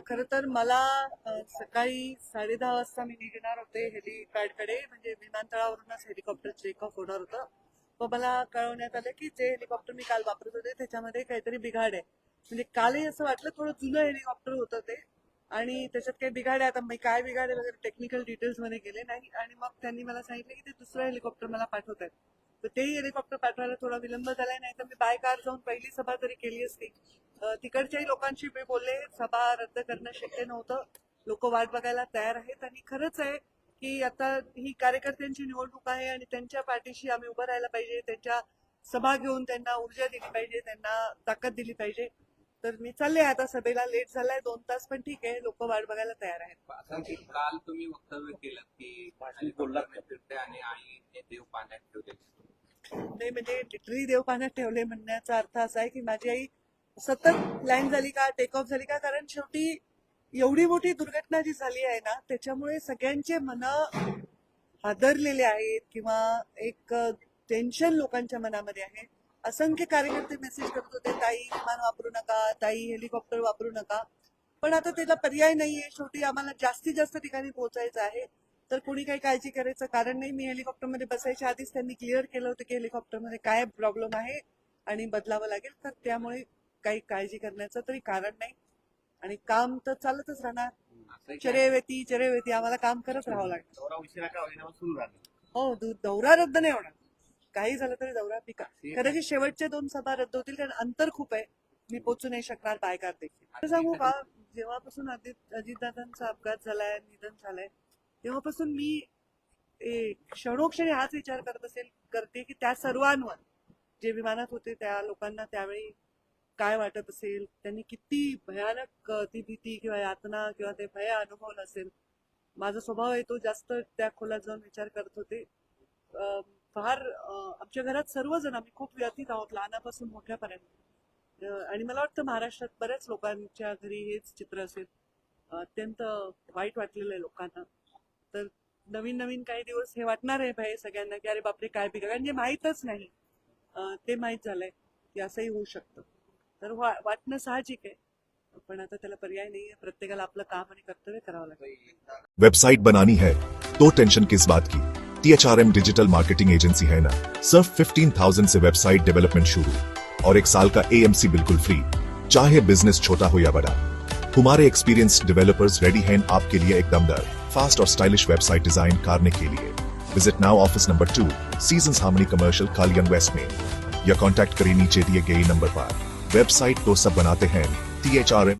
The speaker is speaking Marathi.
खरं तर मला सकाळी 10:30 वाजता मी निघणार होते हेलिपॅडकडे, म्हणजे विमानतळावरूनच हेलिकॉप्टर टेक ऑफ होणार होतं. मग मला कळवण्यात आलं की जे हेलिकॉप्टर मी काल वापरत होते त्याच्यामध्ये काहीतरी बिघाड आहे. म्हणजे कालही असं वाटलं थोडं जुनं हेलिकॉप्टर होतं ते, आणि त्याच्यात काही बिघाड आहे. आता मी काय बिघाड आहे वगैरे टेक्निकल डिटेल्स मध्ये गेले नाही, आणि मग त्यांनी मला सांगितलं की ते दुसरं हेलिकॉप्टर मला पाठवत आहेत. तर तेही हेलिकॉप्टर पाठवायला थोडा विलंब झालाय, नाही तर मी बाय कार जाऊन पहिली सभा तरी केली असती. तिकडच्याही लोकांशी मी बोलले, सभा रद्द करणं शक्य नव्हतं. लोक वाट बघायला तयार आहेत, आणि खरंच आहे की आता ही कार्यकर्त्यांची निवडणूक आहे आणि त्यांच्या पाठीशी आम्ही उभं राहायला पाहिजे. त्यांच्या सभा घेऊन त्यांना ऊर्जा दिली पाहिजे, त्यांना ताकद दिली पाहिजे. तर मी चालले आता सभेला. लेट झालाय 2 तास, पण ठीक आहे, लोक वाट बघायला तयार आहेत. असं की काल तुम्ही वक्तव्य केलं की भाषण बोलणार फिरते आणि आई देव पाण्यात ठेवले. नाही, म्हणजे लिटरली देव पाण्यात ठेवले म्हणण्याचा अर्थ असा आहे की माझी आई सतत लँड झाली का, टेक ऑफ झाली का, कारण शेवटी एवढी मोठी दुर्घटना जी झाली आहे ना, त्याच्यामुळे सगळ्यांचे मन हादरलेले आहेत, किंवा एक टेन्शन लोकांच्या मनामध्ये आहे. असंख्य कार्यकर्ते मेसेज करत होते, ताई विमान वापरू नका, ताई हेलिकॉप्टर वापरू नका. पण आता त्याला पर्याय नाहीये. शेवटी आम्हाला जास्तीत जास्त ठिकाणी पोहोचायचं आहे, तर कोणी काही काळजी करायचं कारण नाही. मी हेलिकॉप्टरमध्ये बसायच्या आधीच त्यांनी क्लिअर केलं होतं की हेलिकॉप्टरमध्ये काय प्रॉब्लेम आहे आणि बदलावं लागेल, तर त्यामुळे काही काळजी करण्याचं तरी कारण नाही. आणि काम तर चालतच राहणार. चरेवेती आम्हाला काम करत राहावं लागेल. दौरा उशिरा का होईना सुरू झाला. हो, दौरा रद्द नाही होणार. काही झालं तरी दौरा पिका. कदाचित शेवटच्या 2 सभा रद्द होतील, कारण अंतर खूप आहे, मी पोहोचू नाही शकणार बायकार देखील. सांगू का, जेव्हापासून अजितदादांचा अपघात झालाय, निधन झालंय, तेव्हापासून मी क्षणोक्षणी हाच विचार करते की त्या सर्वांवर, जे विमानात होते त्या लोकांना त्यावेळी काय वाटत असेल, त्यांनी किती भयानक ती भीती किंवा यातना किंवा ते भय अनुभवलं असेल. माझा स्वभाव आहे तो जास्त त्या खोलात जाऊन विचार करत होते. फार आमच्या घरात सर्वजण आम्ही खूप व्यथित आहोत, लहानापासून मोठ्यापर्यंत. आणि मला वाटतं महाराष्ट्रात बऱ्याच लोकांच्या घरी हेच चित्र असेल. अत्यंत वाईट वाटलेलं आहे लोकांना. तर नवीन नवीन काही दिवस हे वाटणार आहे भय सगळ्यांना की अरे बापरे काय बिघड, कारण जे माहीतच नाही ते माहीत झालंय की असंही होऊ शकतं. तर वाटणं साहजिक आहे, पण आता त्याला पर्याय नाहीये. प्रत्येकाला आपलं काम आणि कर्तव्य करावं लागेल. वेबसाइट बनानी है तो टेंशन किस बात की। THRM डिजिटल मार्केटिंग एजेंसी है ना। सिर्फ 15,000 से वेबसाइट डेवलपमेंट शुरू और 1 साल का AMC बिल्कुल फ्री, चाहे बिजनेस छोटा हो या बड़ा। हमारे एक्सपीरियंस्ड डेवलपर्स रेडी हैं आपके लिए एक दमदार, फास्ट और स्टाइलिश वेबसाइट डिजाइन करने के लिए। Visit now office number 2, Seasons Harmony commercial Kalyan west में, या कॉन्टैक्ट करें नीचे दिए गए नंबर पर। वेबसाइट तो सब बनाते हैं THRM।